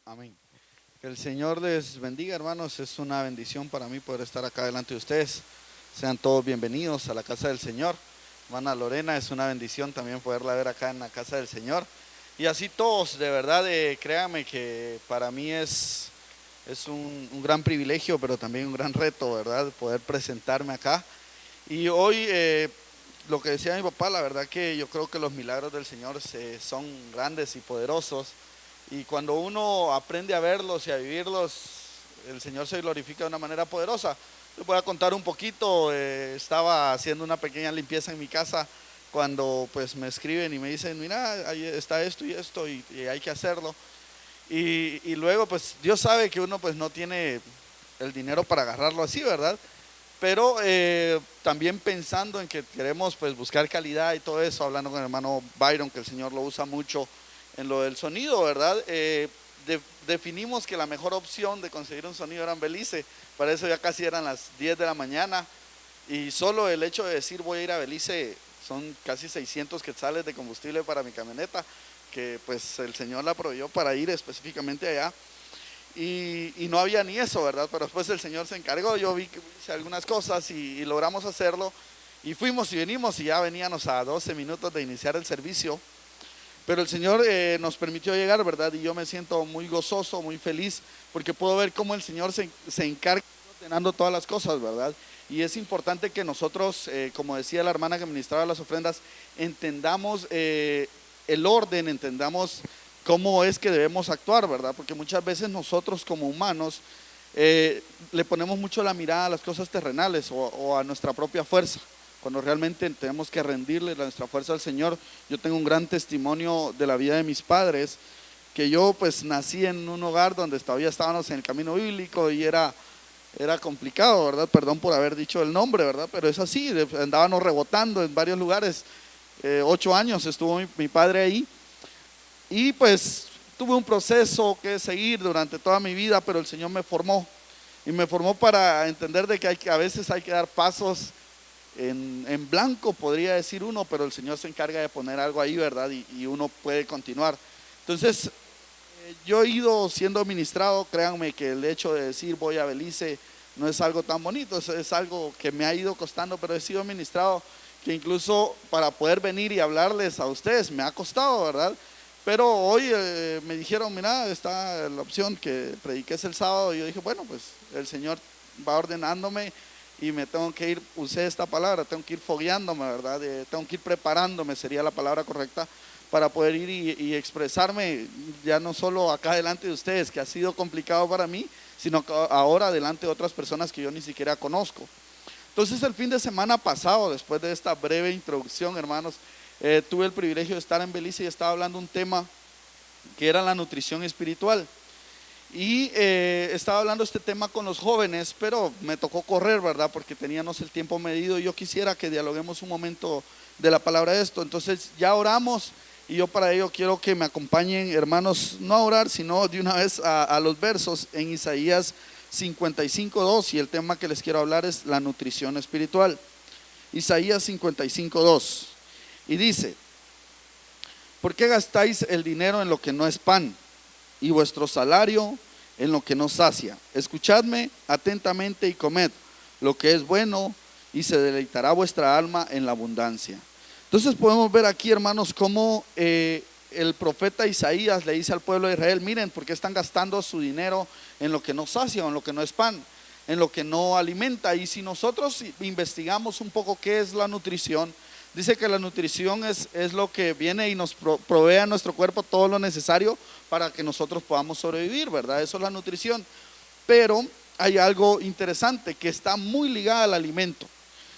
Amén. Que el Señor les bendiga, hermanos. Es una bendición para mí poder estar acá delante de ustedes. Sean todos bienvenidos a la casa del Señor. Hermana Lorena, es una bendición también poderla ver acá en la casa del Señor. Y así todos, de verdad, créanme que para mí es un gran privilegio, pero también un gran reto, ¿verdad? Poder presentarme acá. Y hoy, lo que decía mi papá, la verdad que yo creo que los milagros del Señor son grandes y poderosos. Y cuando uno aprende a verlos y a vivirlos, el Señor se glorifica de una manera poderosa. Les voy a contar un poquito. Estaba haciendo una pequeña limpieza en mi casa cuando pues me escriben y me dicen, mira, ahí está esto y esto y hay que hacerlo. Y luego pues Dios sabe que uno pues no tiene el dinero para agarrarlo así, ¿verdad? Pero también pensando en que queremos pues buscar calidad y todo eso, hablando con el hermano Byron, que el Señor lo usa mucho en lo del sonido, ¿verdad? Definimos que la mejor opción de conseguir un sonido era en Belice. Para eso ya casi eran las 10 de la mañana y solo el hecho de decir voy a ir a Belice son casi 600 quetzales de combustible para mi camioneta, que pues el Señor la proveyó para ir específicamente allá. Y no había ni eso, ¿verdad? Pero después el Señor se encargó, yo vi que hice algunas cosas y logramos hacerlo. Y fuimos y venimos y ya veníamos a 12 minutos de iniciar el servicio. Pero el Señor nos permitió llegar, ¿verdad? Y yo me siento muy gozoso, muy feliz, porque puedo ver cómo el Señor se encarga ordenando todas las cosas, ¿verdad? Y es importante que nosotros, como decía la hermana que ministraba las ofrendas, entendamos el orden, entendamos cómo es que debemos actuar, ¿verdad? Porque muchas veces nosotros como humanos le ponemos mucho la mirada a las cosas terrenales o a nuestra propia fuerza, cuando realmente tenemos que rendirle nuestra fuerza al Señor. Yo tengo un gran testimonio de la vida de mis padres, que yo pues nací en un hogar donde todavía estábamos en el camino bíblico y era complicado, ¿verdad? Perdón por haber dicho el nombre, ¿verdad? Pero es así, andábamos rebotando en varios lugares. 8 años estuvo mi padre ahí y pues tuve un proceso que seguir durante toda mi vida, pero el Señor me formó y me formó para entender de que a veces hay que dar pasos en blanco, podría decir uno, pero el Señor se encarga de poner algo ahí, ¿verdad? Y uno puede continuar. Entonces, yo he ido siendo ministrado, créanme que el hecho de decir voy a Belice no es algo tan bonito, es algo que me ha ido costando, pero he sido ministrado que incluso para poder venir y hablarles a ustedes me ha costado, ¿verdad? Pero hoy me dijeron, mira, está la opción que prediques el sábado, y yo dije, bueno, pues el Señor va ordenándome y me tengo que ir, usé esta palabra, tengo que ir fogueándome, ¿verdad? Tengo que ir preparándome, sería la palabra correcta, para poder ir y expresarme ya no solo acá delante de ustedes, que ha sido complicado para mí, sino ahora delante de otras personas que yo ni siquiera conozco. Entonces el fin de semana pasado, después de esta breve introducción, hermanos, tuve el privilegio de estar en Belice y estaba hablando un tema que era la nutrición espiritual. Y estaba hablando este tema con los jóvenes, pero me tocó correr, ¿verdad? Porque teníamos el tiempo medido y yo quisiera que dialoguemos un momento de la palabra de esto. Entonces ya oramos y yo para ello quiero que me acompañen, hermanos, no a orar, sino de una vez a los versos en Isaías 55:2, y el tema que les quiero hablar es la nutrición espiritual. Isaías 55:2 y dice: ¿por qué gastáis el dinero en lo que no es pan y vuestro salario en lo que no sacia? Escuchadme atentamente y comed lo que es bueno, y se deleitará vuestra alma en la abundancia. Entonces podemos ver aquí, hermanos, cómo el profeta Isaías le dice al pueblo de Israel: miren, ¿por qué están gastando su dinero en lo que no sacia o en lo que no es pan, en lo que no alimenta? Y si nosotros investigamos un poco qué es la nutrición, dice que la nutrición es lo que viene y nos provee a nuestro cuerpo todo lo necesario para que nosotros podamos sobrevivir, ¿verdad? Eso es la nutrición. Pero hay algo interesante que está muy ligado al alimento.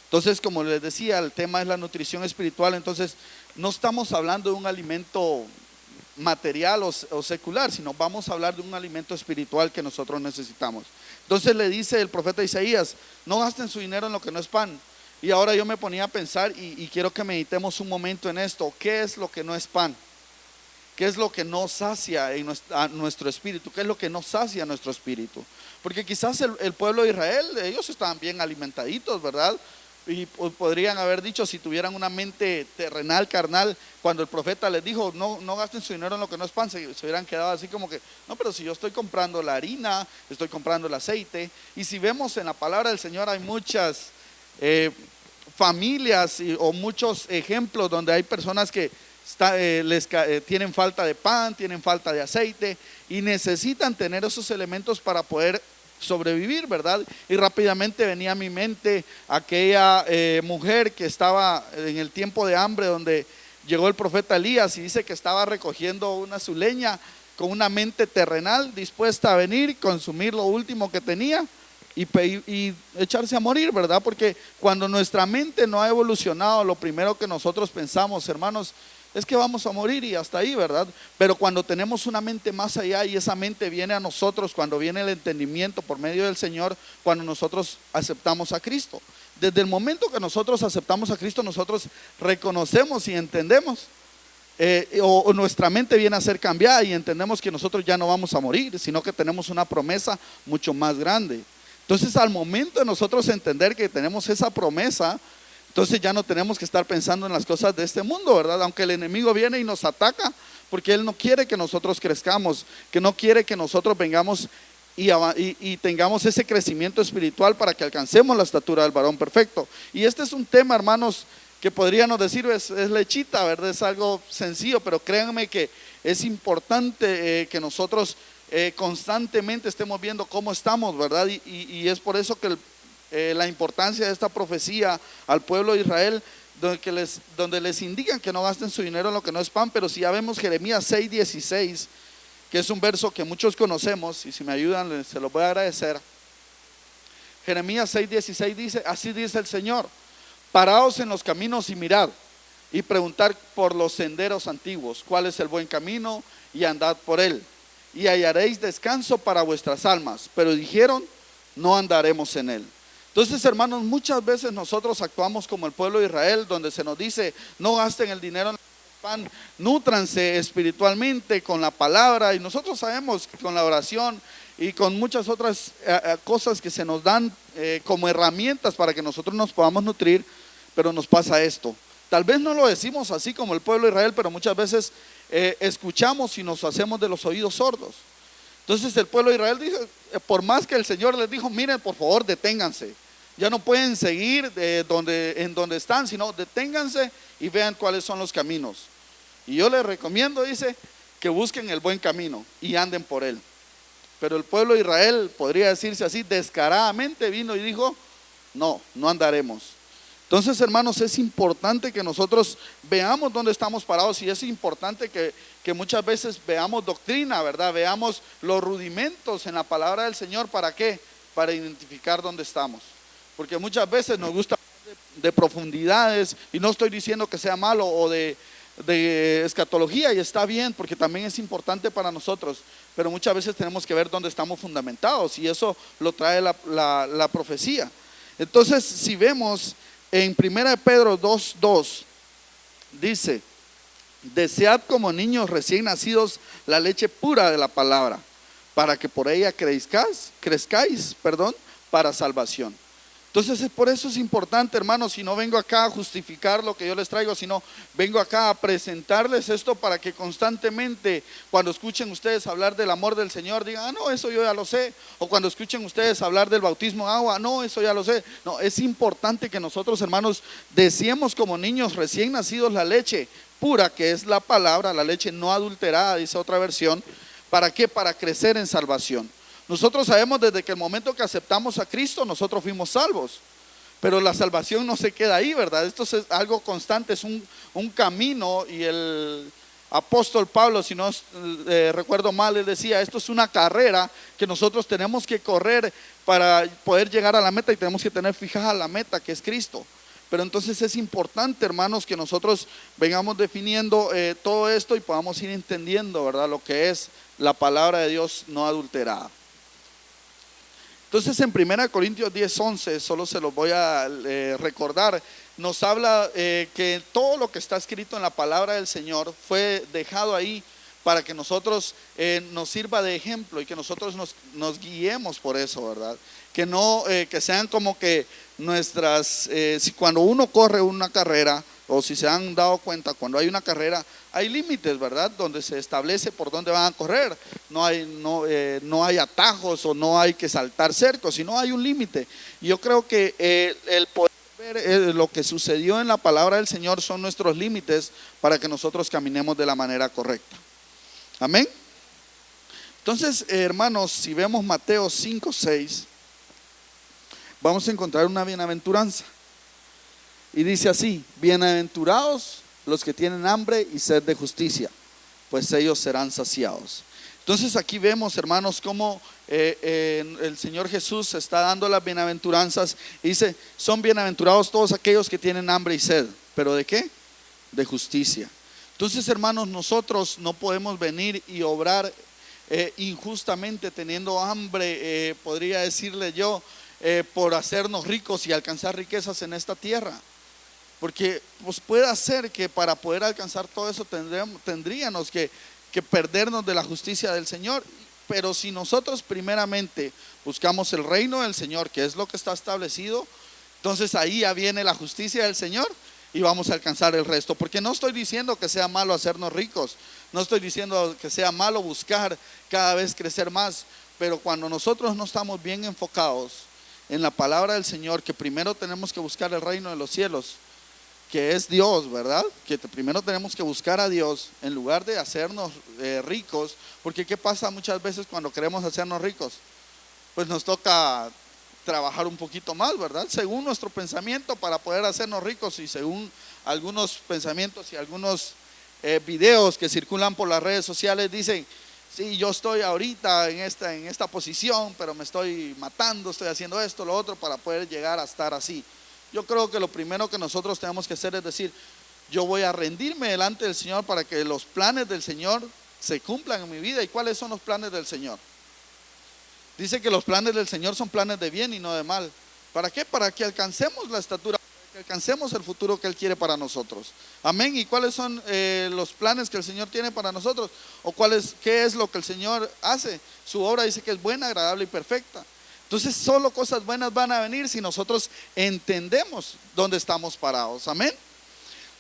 Entonces, como les decía, el tema es la nutrición espiritual. Entonces, no estamos hablando de un alimento material o secular, sino vamos a hablar de un alimento espiritual que nosotros necesitamos. Entonces le dice el profeta Isaías: no gasten su dinero en lo que no es pan. Y ahora yo me ponía a pensar y quiero que meditemos un momento en esto. ¿Qué es lo que no es pan? ¿Qué es lo que no sacia a nuestro espíritu? ¿Qué es lo que no sacia a nuestro espíritu? Porque quizás el pueblo de Israel, ellos estaban bien alimentaditos, ¿verdad? Y podrían haber dicho, si tuvieran una mente terrenal, carnal, cuando el profeta les dijo, no gasten su dinero en lo que no es pan, se hubieran quedado así como que, no, pero si yo estoy comprando la harina, estoy comprando el aceite. Y si vemos en la palabra del Señor hay muchas familias o muchos ejemplos donde hay personas que tienen falta de pan, tienen falta de aceite y necesitan tener esos elementos para poder sobrevivir, ¿verdad? Y rápidamente venía a mi mente aquella mujer que estaba en el tiempo de hambre donde llegó el profeta Elías y dice que estaba recogiendo su leña con una mente terrenal dispuesta a venir, consumir lo último que tenía y echarse a morir, ¿verdad? Porque cuando nuestra mente no ha evolucionado, lo primero que nosotros pensamos, hermanos, es que vamos a morir y hasta ahí, ¿verdad? Pero cuando tenemos una mente más allá y esa mente viene a nosotros, cuando viene el entendimiento por medio del Señor, cuando nosotros aceptamos a Cristo. Desde el momento que nosotros aceptamos a Cristo, nosotros reconocemos y entendemos, o nuestra mente viene a ser cambiada y entendemos que nosotros ya no vamos a morir, sino que tenemos una promesa mucho más grande. Entonces, al momento de nosotros entender que tenemos esa promesa, entonces ya no tenemos que estar pensando en las cosas de este mundo, ¿verdad? Aunque el enemigo viene y nos ataca, porque él no quiere que nosotros crezcamos, que no quiere que nosotros vengamos y tengamos ese crecimiento espiritual para que alcancemos la estatura del varón perfecto. Y este es un tema, hermanos, que podríamos decir es lechita, ¿verdad? Es algo sencillo, pero créanme que es importante que nosotros constantemente estemos viendo cómo estamos, ¿verdad? Y es por eso que la importancia de esta profecía al pueblo de Israel, donde les indican que no gasten su dinero en lo que no es pan. Pero si ya vemos Jeremías 6:16, que es un verso que muchos conocemos, y si me ayudan se los voy a agradecer. Jeremías 6:16 dice, así dice el Señor: paraos en los caminos y mirad, y preguntar por los senderos antiguos, cuál es el buen camino, y andad por él, y hallaréis descanso para vuestras almas. Pero dijeron, no andaremos en él. Entonces, hermanos, muchas veces nosotros actuamos como el pueblo de Israel, donde se nos dice, no gasten el dinero en el pan, nútranse espiritualmente con la palabra. Y nosotros sabemos que con la oración y con muchas otras cosas que se nos dan como herramientas para que nosotros nos podamos nutrir, pero nos pasa esto. Tal vez no lo decimos así como el pueblo de Israel, pero muchas veces escuchamos y nos hacemos de los oídos sordos. Entonces el pueblo de Israel dijo, por más que el Señor les dijo, miren, por favor, deténganse. Ya no pueden seguir en donde están, sino deténganse y vean cuáles son los caminos. Y yo les recomiendo, dice, que busquen el buen camino y anden por él. Pero el pueblo de Israel, podría decirse así, descaradamente vino y dijo, no andaremos. Entonces, hermanos, es importante que nosotros veamos dónde estamos parados, y es importante que muchas veces veamos doctrina, ¿verdad? Veamos los rudimentos en la palabra del Señor. ¿Para qué? Para identificar dónde estamos. Porque muchas veces nos gusta de profundidades, y no estoy diciendo que sea malo, o de escatología, y está bien, porque también es importante para nosotros, pero muchas veces tenemos que ver dónde estamos fundamentados, y eso lo trae la profecía. Entonces, si vemos en 1 Pedro 2:2, dice, desead como niños recién nacidos la leche pura de la palabra, para que por ella crezcáis, para salvación. Entonces, por eso es importante, hermanos, y no vengo acá a justificar lo que yo les traigo, sino vengo acá a presentarles esto para que constantemente, cuando escuchen ustedes hablar del amor del Señor, digan, no, eso yo ya lo sé. O cuando escuchen ustedes hablar del bautismo en agua, no, eso ya lo sé. No, es importante que nosotros, hermanos, deseemos como niños recién nacidos la leche pura, que es la palabra, la leche no adulterada, dice otra versión. ¿Para qué? Para crecer en salvación. Nosotros sabemos desde que el momento que aceptamos a Cristo, nosotros fuimos salvos. Pero la salvación no se queda ahí, ¿verdad? Esto es algo constante, es un camino. Y el apóstol Pablo, si no recuerdo mal, él decía, esto es una carrera que nosotros tenemos que correr para poder llegar a la meta, y tenemos que tener fijada la meta, que es Cristo. Pero entonces es importante, hermanos, que nosotros vengamos definiendo todo esto y podamos ir entendiendo, ¿verdad?, lo que es la palabra de Dios no adulterada. Entonces, en 1 Corintios 10:11, solo se los voy a recordar, nos habla que todo lo que está escrito en la palabra del Señor fue dejado ahí para que nosotros nos sirva de ejemplo y que nosotros nos guiemos por eso, ¿verdad? Que no, que sean como que nuestras, si cuando uno corre una carrera, o si se han dado cuenta, cuando hay una carrera, hay límites, ¿verdad? Donde se establece por dónde van a correr. No hay atajos o no hay que saltar cercos, sino hay un límite. Y yo creo que el poder ver lo que sucedió en la palabra del Señor son nuestros límites para que nosotros caminemos de la manera correcta. Amén. Entonces, hermanos, si vemos Mateo 5:6, vamos a encontrar una bienaventuranza. Y dice así: bienaventurados los que tienen hambre y sed de justicia, pues ellos serán saciados. Entonces aquí vemos, hermanos, cómo el Señor Jesús está dando las bienaventuranzas. Y dice: son bienaventurados todos aquellos que tienen hambre y sed. ¿Pero de qué? De justicia. Entonces, hermanos, nosotros no podemos venir y obrar injustamente teniendo hambre, podría decirle yo, por hacernos ricos y alcanzar riquezas en esta tierra. Porque pues puede ser que para poder alcanzar todo eso tendríamos que perdernos de la justicia del Señor. Pero si nosotros primeramente buscamos el reino del Señor, que es lo que está establecido, entonces ahí ya viene la justicia del Señor y vamos a alcanzar el resto. Porque no estoy diciendo que sea malo hacernos ricos, no estoy diciendo que sea malo buscar cada vez crecer más, pero cuando nosotros no estamos bien enfocados en la palabra del Señor, que primero tenemos que buscar el reino de los cielos, que es Dios, ¿verdad? Que primero tenemos que buscar a Dios en lugar de hacernos ricos. Porque ¿qué pasa muchas veces cuando queremos hacernos ricos? Pues nos toca trabajar un poquito más, ¿verdad? Según nuestro pensamiento para poder hacernos ricos, y según algunos pensamientos y algunos videos que circulan por las redes sociales, dicen: sí, yo estoy ahorita en esta posición, pero me estoy matando, estoy haciendo esto, lo otro, para poder llegar a estar así. Yo creo que lo primero que nosotros tenemos que hacer es decir: yo voy a rendirme delante del Señor para que los planes del Señor se cumplan en mi vida. ¿Y cuáles son los planes del Señor? Dice que los planes del Señor son planes de bien y no de mal. ¿Para qué? Para que alcancemos la estatura, para que alcancemos el futuro que Él quiere para nosotros. Amén. ¿Y cuáles son los planes que el Señor tiene para nosotros? ¿O qué es lo que el Señor hace? Su obra dice que es buena, agradable y perfecta. Entonces solo cosas buenas van a venir si nosotros entendemos dónde estamos parados. Amén.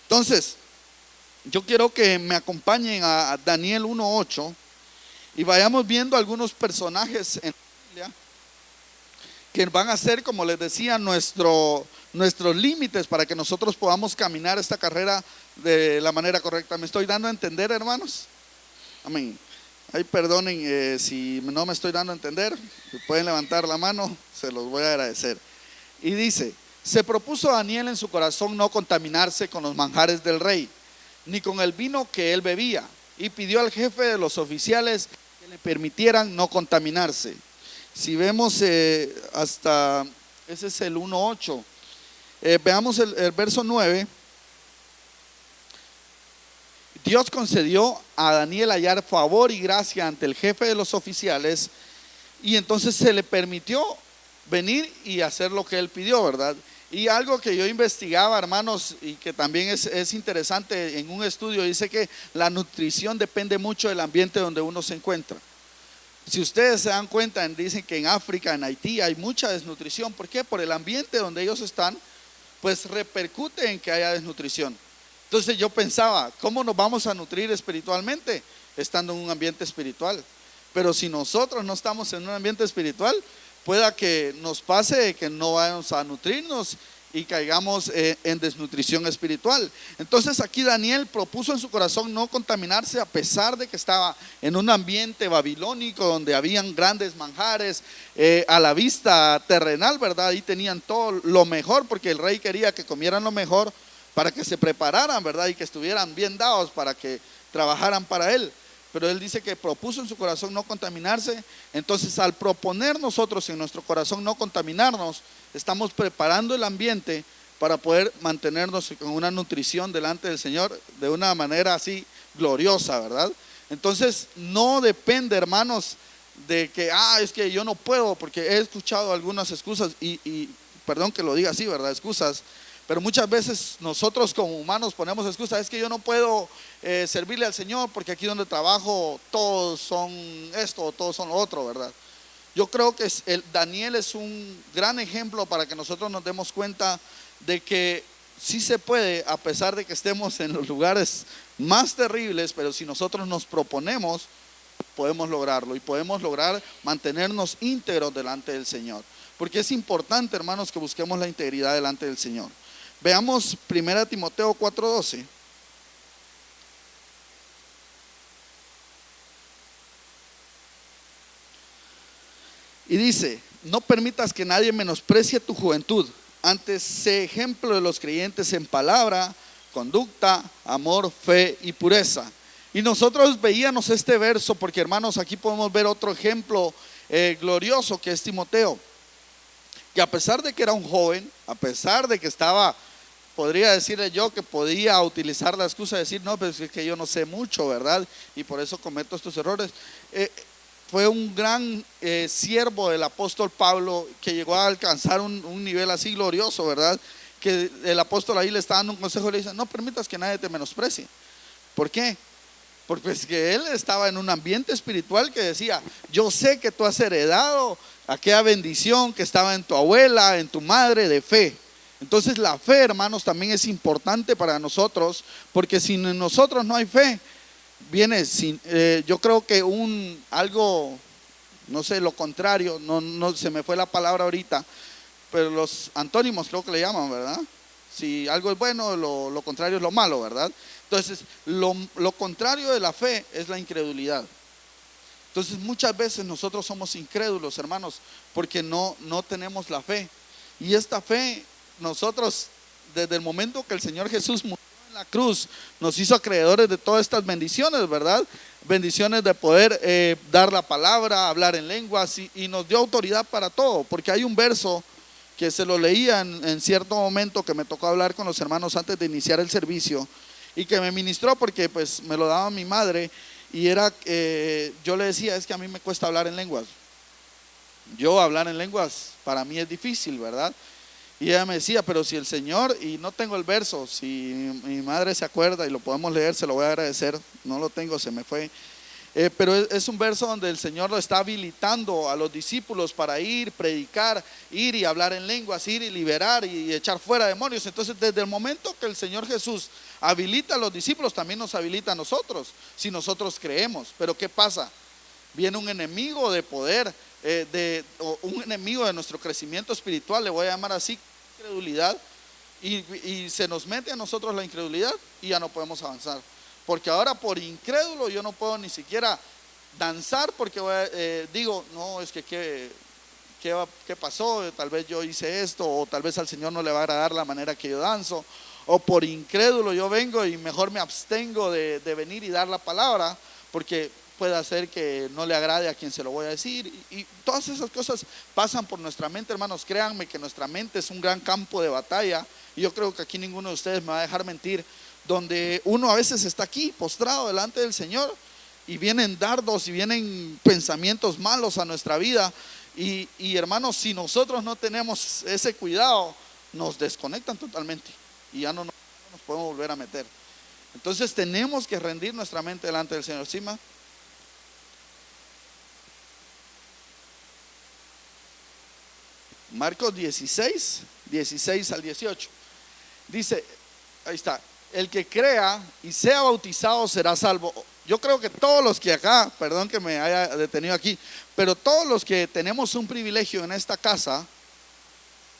Entonces, yo quiero que me acompañen a Daniel 1:8 y vayamos viendo algunos personajes en la Biblia que van a ser, como les decía, nuestros límites para que nosotros podamos caminar esta carrera de la manera correcta. ¿Me estoy dando a entender, hermanos? Amén. Ay, perdonen si no me estoy dando a entender. Si pueden levantar la mano, se los voy a agradecer. Y dice: se propuso Daniel en su corazón no contaminarse con los manjares del rey, ni con el vino que él bebía, y pidió al jefe de los oficiales que le permitieran no contaminarse. Si vemos hasta, ese es el 1:8, veamos el verso 9. Dios concedió a Daniel hallar favor y gracia ante el jefe de los oficiales, y entonces se le permitió venir y hacer lo que él pidió, ¿verdad? Y algo que yo investigaba, hermanos, y que también es interesante en un estudio, dice que la nutrición depende mucho del ambiente donde uno se encuentra. Si ustedes se dan cuenta, dicen que en África, en Haití, hay mucha desnutrición. ¿Por qué? Por el ambiente donde ellos están, pues repercute en que haya desnutrición. Entonces yo pensaba: ¿cómo nos vamos a nutrir espiritualmente? Estando en un ambiente espiritual. Pero si nosotros no estamos en un ambiente espiritual, pueda que nos pase que no vamos a nutrirnos y caigamos en desnutrición espiritual. Entonces aquí Daniel propuso en su corazón no contaminarse, a pesar de que estaba en un ambiente babilónico donde habían grandes manjares a la vista terrenal, ¿verdad? Ahí tenían todo lo mejor, porque el rey quería que comieran lo mejor para que se prepararan, ¿verdad? Y que estuvieran bien dados para que trabajaran para él. Pero él dice que propuso en su corazón no contaminarse. Entonces, al proponer nosotros en nuestro corazón no contaminarnos, estamos preparando el ambiente para poder mantenernos con una nutrición delante del Señor de una manera así gloriosa, ¿verdad? Entonces, no depende, hermanos, de que es que yo no puedo, porque he escuchado algunas excusas y perdón que lo diga así, ¿verdad? Excusas. Pero muchas veces nosotros como humanos ponemos excusas, es que yo no puedo servirle al Señor porque aquí donde trabajo todos son esto o todos son lo otro, ¿verdad? Yo creo que Daniel es un gran ejemplo para que nosotros nos demos cuenta de que sí se puede, a pesar de que estemos en los lugares más terribles, pero si nosotros nos proponemos, podemos lograrlo y podemos lograr mantenernos íntegros delante del Señor. Porque es importante, hermanos, que busquemos la integridad delante del Señor. Veamos 1 Timoteo 4:12. Y dice: no permitas que nadie menosprecie tu juventud, antes sé ejemplo de los creyentes en palabra, conducta, amor, fe y pureza. Y nosotros veíamos este verso porque, hermanos, aquí podemos ver otro ejemplo glorioso que es Timoteo, que a pesar de que era un joven, a pesar de que estaba, podría decirle yo que podía utilizar la excusa de decir, no, pero es que yo no sé mucho, ¿verdad? Y por eso cometo estos errores. Fue un gran siervo del apóstol Pablo, que llegó a alcanzar un nivel así glorioso, ¿verdad? Que el apóstol ahí le está dando un consejo y le dice: no permitas que nadie te menosprecie. ¿Por qué? Porque es que él estaba en un ambiente espiritual que decía: yo sé que tú has heredado aquella bendición que estaba en tu abuela, en tu madre, de fe. Entonces la fe, hermanos, también es importante para nosotros, porque si en nosotros no hay fe, viene sin, yo creo que algo, no sé, lo contrario, no se me fue la palabra ahorita, pero los antónimos creo que le llaman, ¿verdad? Si algo es bueno, lo contrario es lo malo, ¿verdad? Entonces, lo contrario de la fe es la incredulidad. Entonces, muchas veces nosotros somos incrédulos, hermanos, porque no tenemos la fe. Y esta fe, nosotros, desde el momento que el Señor Jesús murió en la cruz, nos hizo acreedores de todas estas bendiciones, ¿verdad? Bendiciones de poder dar la palabra, hablar en lenguas, y nos dio autoridad para todo. Porque hay un verso que se lo leía en cierto momento, que me tocó hablar con los hermanos antes de iniciar el servicio, y que me ministró porque pues me lo daba mi madre, y era, yo le decía: es que a mí me cuesta hablar en lenguas. Yo hablar en lenguas para mí es difícil, ¿verdad? Y ella me decía: pero si el Señor, y no tengo el verso, si mi madre se acuerda y lo podemos leer, se lo voy a agradecer. No lo tengo, se me fue. Pero es un verso donde el Señor lo está habilitando a los discípulos para ir, predicar, ir y hablar en lenguas, ir y liberar y echar fuera demonios. Entonces, desde el momento que el Señor Jesús habilita a los discípulos, también nos habilita a nosotros, si nosotros creemos. Pero ¿qué pasa? Viene un enemigo de poder, un enemigo de nuestro crecimiento espiritual, le voy a llamar así, incredulidad, y se nos mete a nosotros la incredulidad y ya no podemos avanzar. Porque ahora por incrédulo yo no puedo ni siquiera danzar, porque digo: no, es que ¿qué pasó? Tal vez yo hice esto, o tal vez al Señor no le va a agradar la manera que yo danzo. O por incrédulo yo vengo y mejor me abstengo de venir y dar la palabra, porque puede hacer que no le agrade a quien se lo voy a decir. Y todas esas cosas pasan por nuestra mente, hermanos. Créanme que nuestra mente es un gran campo de batalla, y yo creo que aquí ninguno de ustedes me va a dejar mentir, donde uno a veces está aquí postrado delante del Señor y vienen dardos y vienen pensamientos malos a nuestra vida, y hermanos, si nosotros no tenemos ese cuidado, nos desconectan totalmente y ya no nos podemos volver a meter. Entonces tenemos que rendir nuestra mente delante del Señor. ¿Sí, ma? Marcos 16 al 18 dice, ahí está: el que crea y sea bautizado será salvo. Yo creo que todos los que acá, perdón que me haya detenido aquí, pero todos los que tenemos un privilegio en esta casa,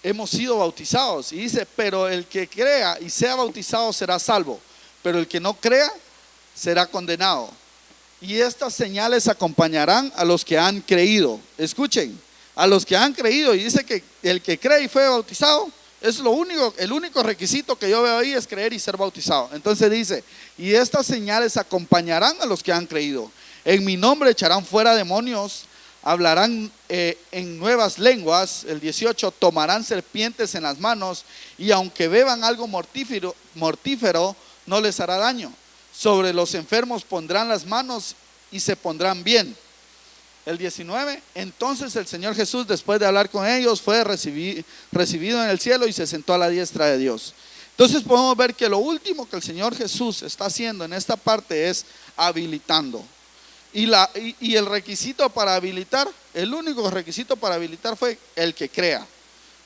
hemos sido bautizados. Y dice: pero el que crea y sea bautizado será salvo, pero el que no crea será condenado. Y estas señales acompañarán a los que han creído. Escuchen, a los que han creído. Y dice que el que cree y fue bautizado, es el único requisito que yo veo ahí es creer y ser bautizado. Entonces dice: y estas señales acompañarán a los que han creído. En mi nombre echarán fuera demonios, hablarán en nuevas lenguas. El 18: tomarán serpientes en las manos, y aunque beban algo mortífero no les hará daño. Sobre los enfermos pondrán las manos y se pondrán bien. El 19, entonces el Señor Jesús, después de hablar con ellos, fue recibido en el cielo y se sentó a la diestra de Dios. Entonces podemos ver que lo último que el Señor Jesús está haciendo en esta parte es habilitando. Y el requisito para habilitar, el único requisito para habilitar fue el que crea.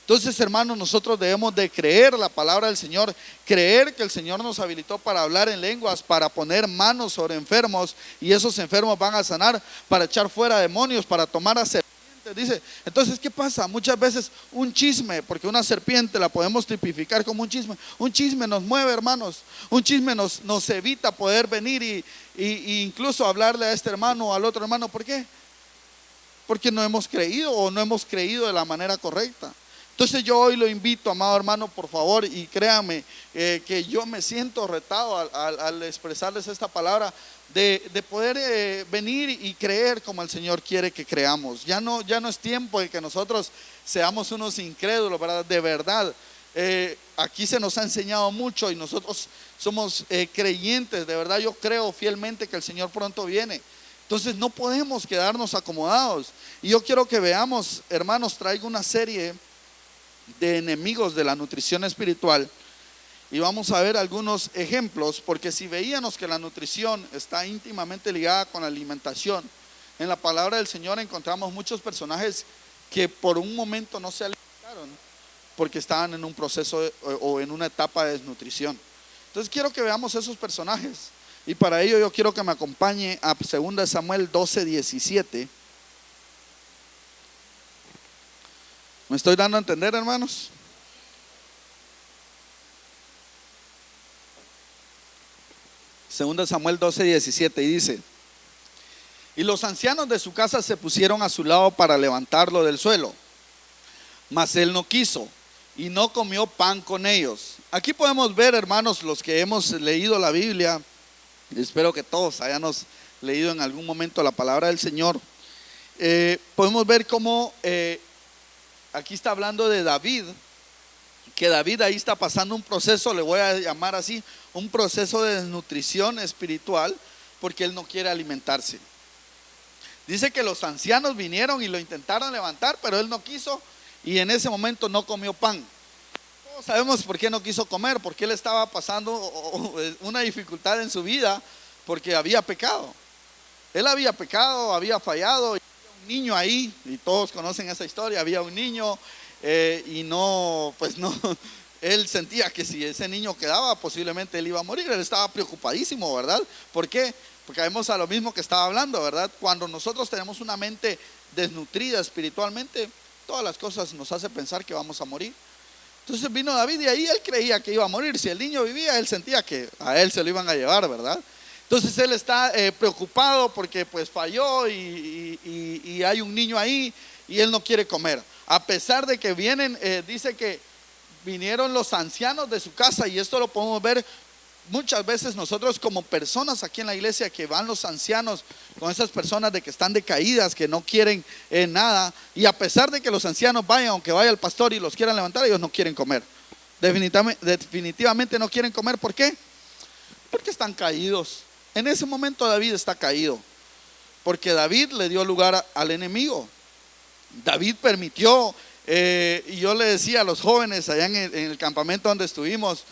Entonces, hermanos, nosotros debemos de creer la palabra del Señor, creer que el Señor nos habilitó para hablar en lenguas, para poner manos sobre enfermos y esos enfermos van a sanar, para echar fuera demonios, para tomar a serpientes. Dice, entonces, ¿qué pasa? Muchas veces un chisme, porque una serpiente la podemos tipificar como un chisme nos mueve, hermanos, un chisme nos evita poder venir y incluso hablarle a este hermano o al otro hermano. ¿Por qué? Porque no hemos creído o no hemos creído de la manera correcta. Entonces yo hoy lo invito, amado hermano, por favor, y créame que yo me siento retado al expresarles esta palabra de poder venir y creer como el Señor quiere que creamos. Ya no es tiempo de que nosotros seamos unos incrédulos, ¿verdad? De verdad, aquí se nos ha enseñado mucho y nosotros somos creyentes, de verdad yo creo fielmente que el Señor pronto viene. Entonces no podemos quedarnos acomodados. Y yo quiero que veamos, hermanos, traigo una serie de enemigos de la nutrición espiritual y vamos a ver algunos ejemplos, porque si veíamos que la nutrición está íntimamente ligada con la alimentación, en la palabra del Señor encontramos muchos personajes que por un momento no se alimentaron porque estaban en un proceso o en una etapa de desnutrición. Entonces quiero que veamos esos personajes y para ello yo quiero que me acompañe a 2 Samuel 12:17. ¿Me estoy dando a entender, hermanos? Segunda Samuel 12:17 y dice: y los ancianos de su casa se pusieron a su lado para levantarlo del suelo, mas él no quiso y no comió pan con ellos. Aquí podemos ver, hermanos, los que hemos leído la Biblia, espero que todos hayamos leído en algún momento la palabra del Señor, podemos ver cómo aquí está hablando de David, que David ahí está pasando un proceso, le voy a llamar así, un proceso de desnutrición espiritual, porque él no quiere alimentarse. Dice que los ancianos vinieron y lo intentaron levantar, pero él no quiso y en ese momento no comió pan. Todos sabemos por qué no quiso comer, porque él estaba pasando una dificultad en su vida, porque había pecado. Él había pecado, había fallado. Un niño ahí, y todos conocen esa historia, había un niño y no, él sentía que si ese niño quedaba, posiblemente él iba a morir. Él estaba preocupadísimo, ¿verdad? ¿Por qué? Porque vemos a lo mismo que estaba hablando, ¿verdad? Cuando nosotros tenemos una mente desnutrida espiritualmente, todas las cosas nos hace pensar que vamos a morir. Entonces vino David y ahí él creía que iba a morir. Si el niño vivía, él sentía que a él se lo iban a llevar, ¿verdad? Entonces él está preocupado porque pues falló y hay un niño ahí y él no quiere comer. A pesar de que vienen, dice que vinieron los ancianos de su casa, y esto lo podemos ver muchas veces nosotros como personas aquí en la iglesia, que van los ancianos con esas personas de que están decaídas, que no quieren nada, y a pesar de que los ancianos vayan, aunque vaya el pastor y los quieran levantar, ellos no quieren comer. Definitivamente no quieren comer. ¿Por qué? Porque están caídos. En ese momento David está caído, porque David le dio lugar al enemigo. David permitió, y yo le decía a los jóvenes allá en el campamento donde estuvimos,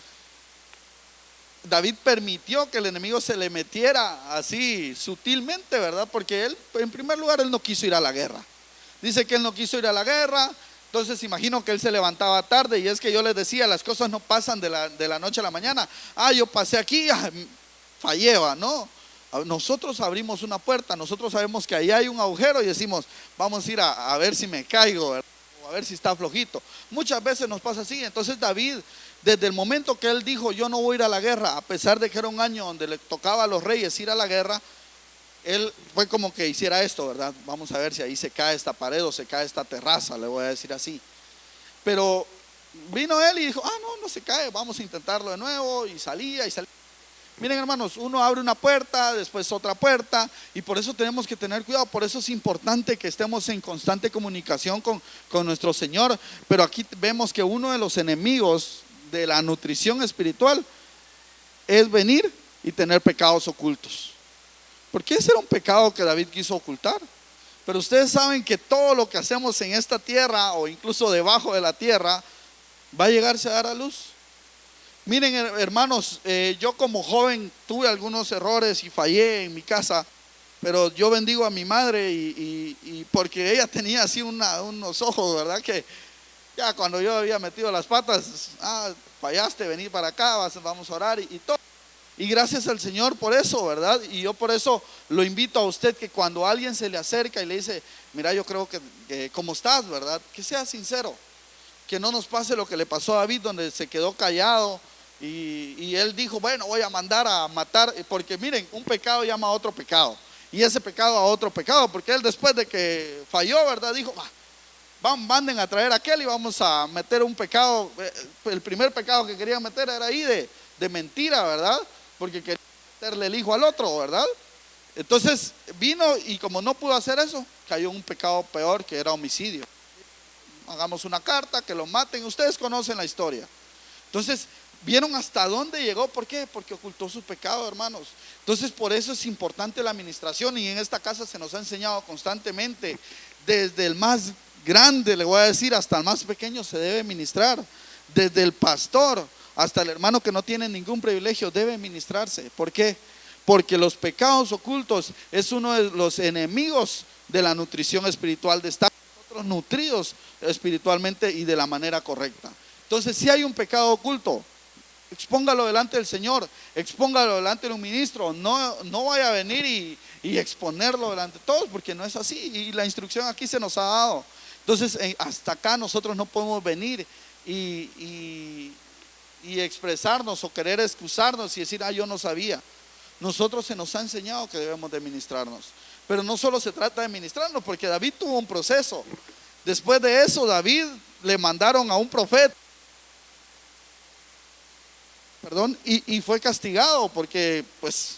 David permitió que el enemigo se le metiera así sutilmente, ¿verdad? Porque él, en primer lugar, él no quiso ir a la guerra. Dice que él no quiso ir a la guerra. Entonces imagino que él se levantaba tarde, y es que yo les decía, las cosas no pasan de la noche a la mañana. Yo pasé aquí, fallé, ¿no? Nosotros abrimos una puerta, nosotros sabemos que ahí hay un agujero y decimos, vamos a ir a ver si me caigo, ¿verdad? O a ver si está flojito. Muchas veces nos pasa así. Entonces David, desde el momento que él dijo, yo no voy a ir a la guerra, a pesar de que era un año donde le tocaba a los reyes ir a la guerra, él fue como que hiciera esto, ¿verdad? Vamos a ver si ahí se cae esta pared o se cae esta terraza, le voy a decir así. Pero vino él y dijo, no se cae, vamos a intentarlo de nuevo, y salía. Miren, hermanos, uno abre una puerta, después otra puerta, y por eso tenemos que tener cuidado. Por eso es importante que estemos en constante comunicación con nuestro Señor. Pero aquí vemos que uno de los enemigos de la nutrición espiritual es venir y tener pecados ocultos. Porque ese era un pecado que David quiso ocultar. Pero ustedes saben que todo lo que hacemos en esta tierra o incluso debajo de la tierra va a llegarse a dar a luz. Miren, hermanos, yo como joven tuve algunos errores y fallé en mi casa, pero yo bendigo a mi madre y porque ella tenía así unos ojos, ¿verdad? Que ya cuando yo había metido las patas, fallaste, vení para acá, vamos a orar y todo. Y gracias al Señor por eso, ¿verdad? Y yo por eso lo invito a usted que cuando alguien se le acerca y le dice, mira, yo creo que ¿cómo estás, verdad? Que sea sincero, que no nos pase lo que le pasó a David, donde se quedó callado y él dijo, bueno, voy a mandar a matar, porque miren, un pecado llama a otro pecado y ese pecado a otro pecado, porque él después de que falló, ¿verdad? Dijo, manden a traer a aquel y vamos a meter un pecado. El primer pecado que querían meter era ahí de mentira, ¿verdad? Porque quería meterle el hijo al otro, ¿verdad? Entonces vino y como no pudo hacer eso, cayó en un pecado peor, que era homicidio. Hagamos una carta, que lo maten. Ustedes conocen la historia. Entonces, ¿vieron hasta dónde llegó? ¿Por qué? Porque ocultó su pecado, hermanos. Entonces, por eso es importante la administración. Y en esta casa se nos ha enseñado constantemente, desde el más grande, le voy a decir, hasta el más pequeño se debe ministrar. Desde el pastor hasta el hermano que no tiene ningún privilegio debe ministrarse. ¿Por qué? Porque los pecados ocultos es uno de los enemigos de la nutrición espiritual, de estar nosotros nutridos espiritualmente y de la manera correcta. Entonces, si hay un pecado oculto, expóngalo delante del Señor, expóngalo delante de un ministro. No vaya a venir y exponerlo delante de todos, porque no es así. Y la instrucción aquí se nos ha dado. Entonces, hasta acá nosotros no podemos venir y expresarnos o querer excusarnos y decir, yo no sabía. Nosotros se nos ha enseñado que debemos de ministrarnos. Pero no solo se trata de ministrarnos, porque David tuvo un proceso. Después de eso, David le mandaron a un profeta, y fue castigado porque pues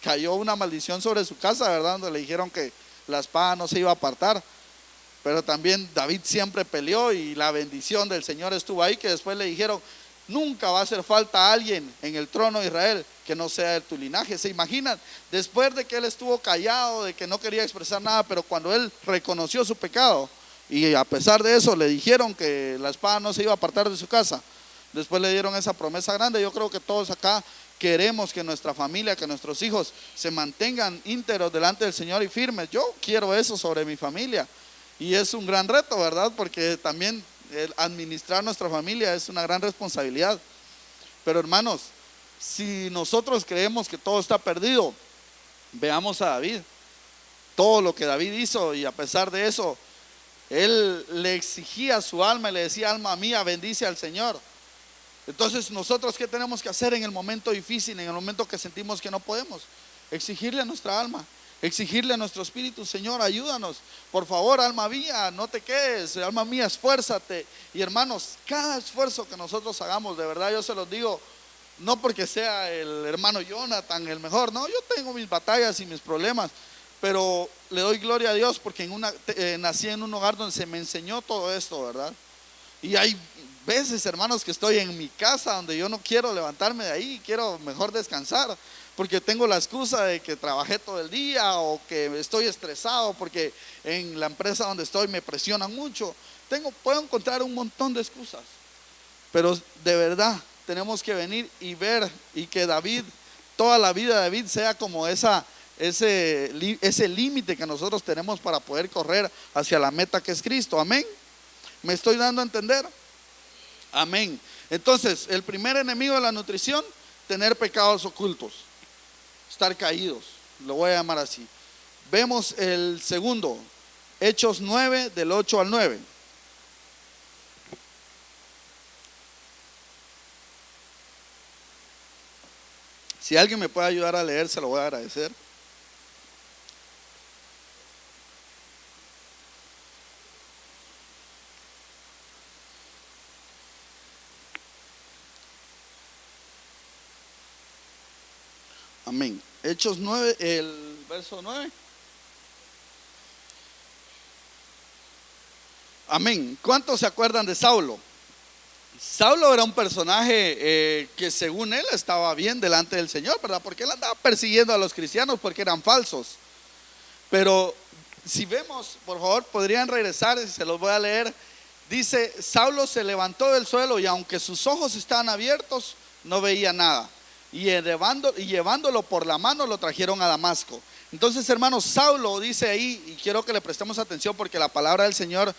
cayó una maldición sobre su casa, ¿verdad? Donde le dijeron que la espada no se iba a apartar. Pero también David siempre peleó y la bendición del Señor estuvo ahí, que después le dijeron, nunca va a hacer falta alguien en el trono de Israel que no sea de tu linaje. ¿Se imaginan? Después de que él estuvo callado, de que no quería expresar nada, pero cuando él reconoció su pecado y a pesar de eso le dijeron que la espada no se iba a apartar de su casa, después le dieron esa promesa grande. Yo creo que todos acá queremos que nuestra familia, que nuestros hijos se mantengan íntegros delante del Señor y firmes. Yo quiero eso sobre mi familia. Y es un gran reto, ¿verdad? Porque también administrar nuestra familia es una gran responsabilidad. Pero hermanos, si nosotros creemos que todo está perdido, veamos a David. Todo lo que David hizo, y a pesar de eso, él le exigía a su alma y le decía, alma mía, bendice al Señor. Entonces, nosotros, ¿qué tenemos que hacer en el momento difícil, en el momento que sentimos que no podemos? Exigirle a nuestra alma, exigirle a nuestro espíritu, Señor, ayúdanos. Por favor, alma mía, no te quedes, alma mía, esfuérzate. Y hermanos, cada esfuerzo que nosotros hagamos, de verdad yo se los digo, no porque sea el hermano Jonathan el mejor, no, yo tengo mis batallas y mis problemas, pero le doy gloria a Dios porque nací en un hogar donde se me enseñó todo esto, ¿verdad? Y hay veces, hermanos, que estoy en mi casa donde yo no quiero levantarme de ahí, quiero mejor descansar, porque tengo la excusa de que trabajé todo el día o que estoy estresado porque en la empresa donde estoy me presionan mucho. Puedo encontrar un montón de excusas, pero de verdad tenemos que venir y ver, y que David, toda la vida de David sea como ese límite que nosotros tenemos para poder correr hacia la meta que es Cristo. Amén. ¿Me estoy dando a entender? Amén. Entonces, el primer enemigo de la nutrición, tener pecados ocultos, estar caídos, lo voy a llamar así. Vemos el segundo, Hechos 9, del 8 al 9. Si alguien me puede ayudar a leer, se lo voy a agradecer. Amén. Hechos 9, el verso 9. Amén. ¿Cuántos se acuerdan de Saulo? Saulo era un personaje que según él estaba bien delante del Señor, ¿verdad? Porque él andaba persiguiendo a los cristianos porque eran falsos. Pero si vemos, por favor, podrían regresar, se los voy a leer. Dice, Saulo se levantó del suelo y aunque sus ojos estaban abiertos, no veía nada. Y llevándolo por la mano lo trajeron a Damasco. Entonces, hermanos, Saulo dice ahí, y quiero que le prestemos atención porque la palabra del Señor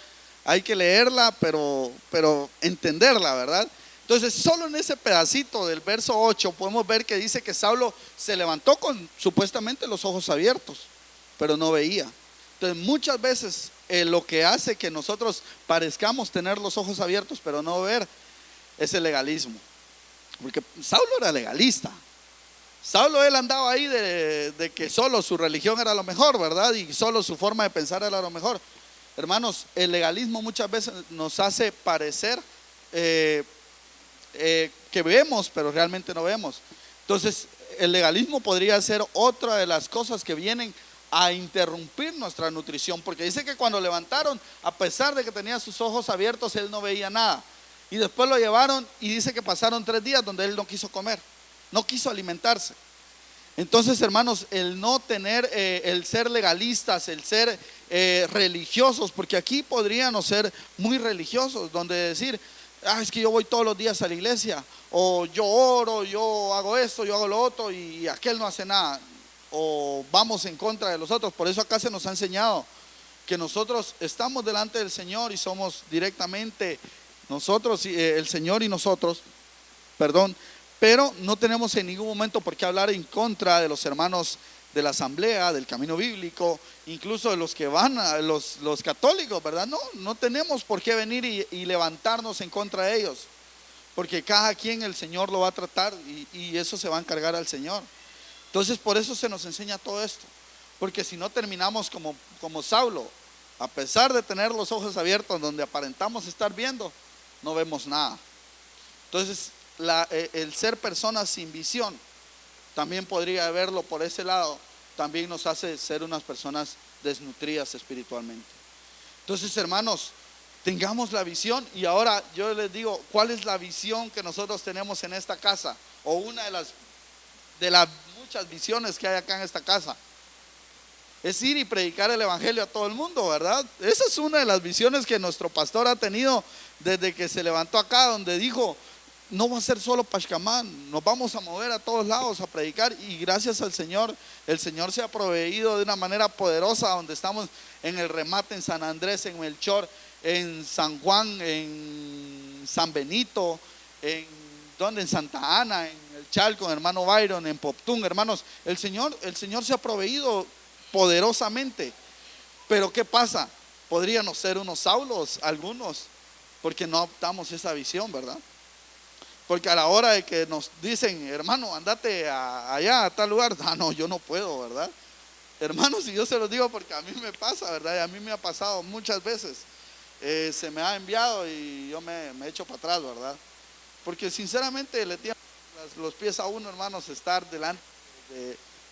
hay que leerla, pero entenderla, ¿verdad? Entonces, solo en ese pedacito del verso 8 podemos ver que dice que Saulo se levantó con supuestamente los ojos abiertos, pero no veía. Entonces, muchas veces lo que hace que nosotros parezcamos tener los ojos abiertos, pero no ver, es el legalismo. Porque Saulo era legalista. Saulo, él andaba ahí de que solo su religión era lo mejor, ¿verdad? Y solo su forma de pensar era lo mejor. Hermanos, el legalismo muchas veces nos hace parecer que vemos, pero realmente no vemos. Entonces, el legalismo podría ser otra de las cosas que vienen a interrumpir nuestra nutrición, porque dice que cuando levantaron, a pesar de que tenía sus ojos abiertos, él no veía nada. Y después lo llevaron y dice que pasaron 3 días donde él no quiso comer, no quiso alimentarse. Entonces, hermanos, el no tener, el ser legalistas, el ser religiosos, porque aquí podríamos ser muy religiosos, donde decir, es que yo voy todos los días a la iglesia, o yo oro, yo hago esto, yo hago lo otro, y aquel no hace nada, o vamos en contra de los otros. Por eso acá se nos ha enseñado que nosotros estamos delante del Señor y somos directamente nosotros, el Señor y nosotros, perdón, pero no tenemos en ningún momento por qué hablar en contra de los hermanos de la asamblea, del camino bíblico, incluso de los que van a los católicos, ¿verdad? No tenemos por qué venir y levantarnos en contra de ellos, porque cada quien el Señor lo va a tratar y eso se va a encargar al Señor. Entonces, por eso se nos enseña todo esto, porque si no terminamos como Saulo, a pesar de tener los ojos abiertos donde aparentamos estar viendo, no vemos nada. Entonces, el ser personas sin visión, también podría verlo por ese lado, también nos hace ser unas personas desnutridas espiritualmente. Entonces, hermanos, tengamos la visión. Y ahora yo les digo, ¿cuál es la visión que nosotros tenemos en esta casa? O una de las muchas visiones que hay acá en esta casa. Es ir y predicar el evangelio a todo el mundo, ¿verdad? Esa es una de las visiones que nuestro pastor ha tenido desde que se levantó acá, donde dijo, no va a ser solo Pachcamán, nos vamos a mover a todos lados a predicar. Y gracias al Señor, el Señor se ha proveído de una manera poderosa, donde estamos en el remate en San Andrés, en Melchor, en San Juan, en San Benito, en Santa Ana, en el Chalco, en hermano Byron, en Poptún. Hermanos, el Señor se ha proveído poderosamente. Pero ¿qué pasa? Podríamos ser unos Saulos, algunos, porque no adoptamos esa visión, ¿verdad? Porque a la hora de que nos dicen, hermano, andate allá a tal lugar, no, yo no puedo, ¿verdad? Hermanos, y yo se los digo porque a mí me pasa, ¿verdad? Y a mí me ha pasado muchas veces. Se me ha enviado y yo me echo para atrás, ¿verdad? Porque sinceramente le tiran los pies a uno, hermanos, estar delante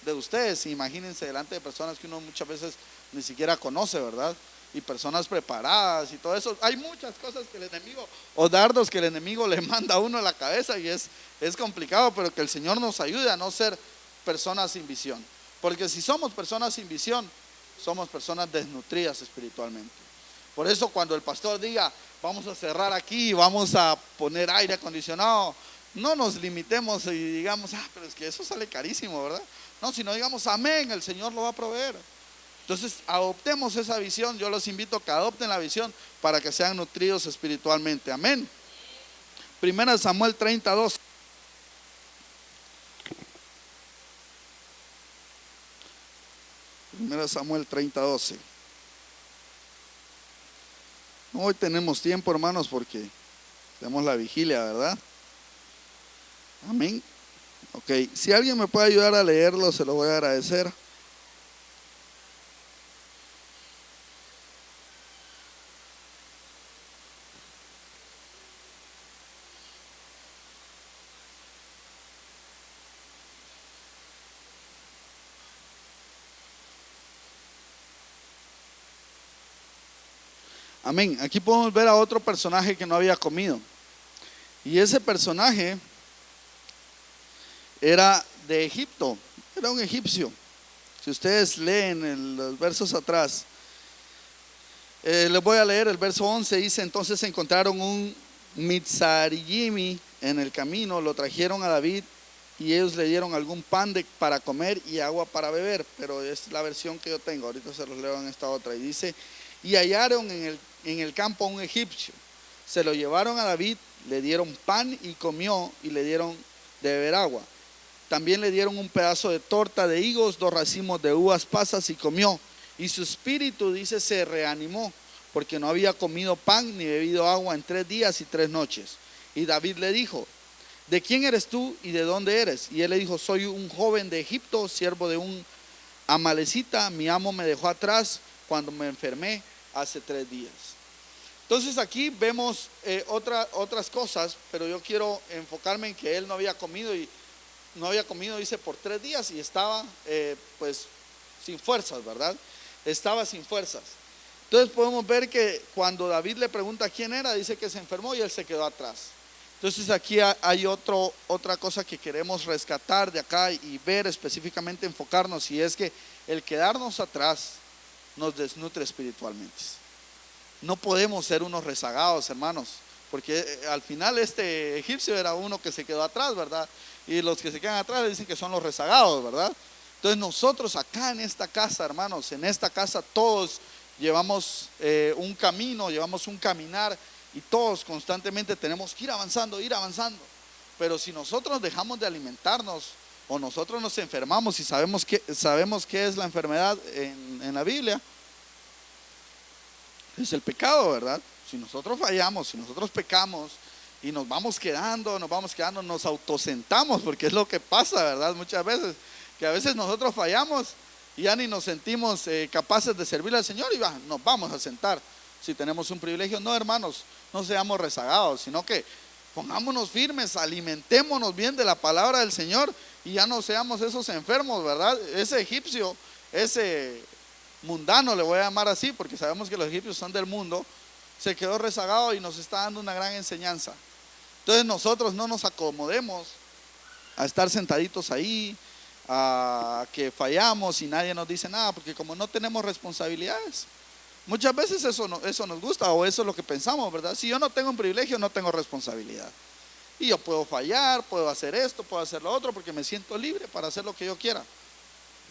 de ustedes. Imagínense delante de personas que uno muchas veces ni siquiera conoce, ¿verdad? Y personas preparadas y todo eso. Hay muchas cosas que el enemigo, o dardos que el enemigo le manda a uno a la cabeza, y es complicado, pero que el Señor nos ayude a no ser personas sin visión. Porque si somos personas sin visión, somos personas desnutridas espiritualmente. Por eso cuando el pastor diga, vamos a cerrar aquí, vamos a poner aire acondicionado, no nos limitemos y digamos, pero es que eso sale carísimo, ¿verdad? No, sino digamos, amén, el Señor lo va a proveer. Entonces, adoptemos esa visión. Yo los invito a que adopten la visión para que sean nutridos espiritualmente. Amén. 1 Samuel 32. Primera Samuel 30:12. Hoy tenemos tiempo, hermanos, porque tenemos la vigilia, ¿verdad? Amén. Ok, si alguien me puede ayudar a leerlo, se lo voy a agradecer. Amén. Aquí podemos ver a otro personaje que no había comido. Y ese personaje era de Egipto, era un egipcio. Si ustedes leen en los versos atrás, Les voy a leer el verso 11, dice: entonces encontraron un Mitzariyimi en el camino, lo trajeron a David y ellos le dieron algún pan para comer y agua para beber, pero es la versión que yo tengo, ahorita se los leo en esta otra, y dice: y hallaron en el campo a un egipcio, se lo llevaron a David, le dieron pan y comió, y le dieron de beber agua. También le dieron un pedazo de torta de higos, 2 racimos de uvas pasas, y comió. Y su espíritu, dice, se reanimó, porque no había comido pan ni bebido agua en 3 días y 3 noches. Y David le dijo: ¿de quién eres tú y de dónde eres? Y él le dijo: soy un joven de Egipto, siervo de un amalecita. Mi amo me dejó atrás cuando me enfermé hace 3 días. Entonces aquí vemos otras cosas, pero yo quiero enfocarme en que él no había comido, dice, por 3 días, y estaba pues sin fuerzas, ¿verdad? Estaba sin fuerzas. Entonces podemos ver que cuando David le pregunta quién era, dice que se enfermó y él se quedó atrás. Entonces aquí hay otra cosa que queremos rescatar de acá y ver específicamente, enfocarnos, y es que el quedarnos atrás nos desnutre espiritualmente. No podemos ser unos rezagados, hermanos, porque al final este egipcio era uno que se quedó atrás, ¿verdad? Y los que se quedan atrás dicen que son los rezagados, ¿verdad? Entonces nosotros acá en esta casa, hermanos, en esta casa todos llevamos un camino, llevamos un caminar, y todos constantemente tenemos que ir avanzando. Pero si nosotros dejamos de alimentarnos, o nosotros nos enfermamos, y sabemos qué es la enfermedad en la Biblia, es el pecado, ¿verdad? Si nosotros fallamos, si nosotros pecamos y nos vamos quedando, nos autosentamos, porque es lo que pasa, ¿verdad? Muchas veces, que a veces nosotros fallamos y ya ni nos sentimos capaces de servirle al Señor, y nos vamos a sentar si tenemos un privilegio. No, hermanos, no seamos rezagados, sino que pongámonos firmes, alimentémonos bien de la palabra del Señor, y ya no seamos esos enfermos, ¿verdad? Ese egipcio, ese mundano, le voy a llamar así, porque sabemos que los egipcios son del mundo, se quedó rezagado y nos está dando una gran enseñanza. Entonces nosotros no nos acomodemos a estar sentaditos ahí, a que fallamos y nadie nos dice nada, porque como no tenemos responsabilidades, muchas veces eso nos gusta, o eso es lo que pensamos, ¿verdad? Si yo no tengo un privilegio, no tengo responsabilidad, y yo puedo fallar, puedo hacer esto, puedo hacer lo otro, porque me siento libre para hacer lo que yo quiera.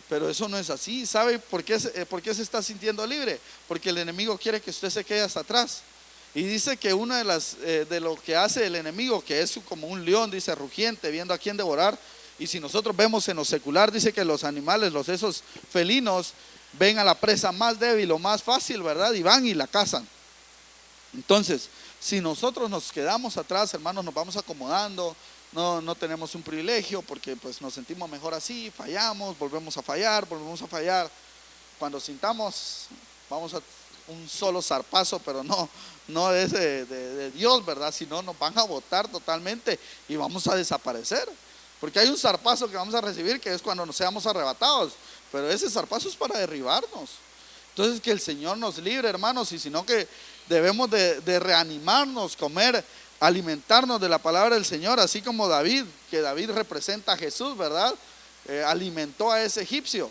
Pero eso no es así. ¿Sabe por qué se está sintiendo libre? Porque el enemigo quiere que usted se quede hasta atrás. Y dice que una de lo que hace el enemigo, que es como un león, dice, rugiente, viendo a quién devorar. Y si nosotros vemos en lo secular, dice que los animales, esos felinos, ven a la presa más débil o más fácil, ¿verdad? Y van y la cazan. Entonces, si nosotros nos quedamos atrás, hermanos, nos vamos acomodando, no tenemos un privilegio, porque pues nos sentimos mejor así, fallamos, volvemos a fallar. Cuando sintamos, vamos a un solo zarpazo, pero no es de Dios, ¿verdad? Si no, nos van a botar totalmente y vamos a desaparecer, porque hay un zarpazo que vamos a recibir, que es cuando nos seamos arrebatados, pero ese zarpazo es para derribarnos. Entonces, que el Señor nos libre, hermanos, y sino que debemos de reanimarnos, comer, alimentarnos de la palabra del Señor, así como David, que David representa a Jesús, ¿verdad? Alimentó a ese egipcio.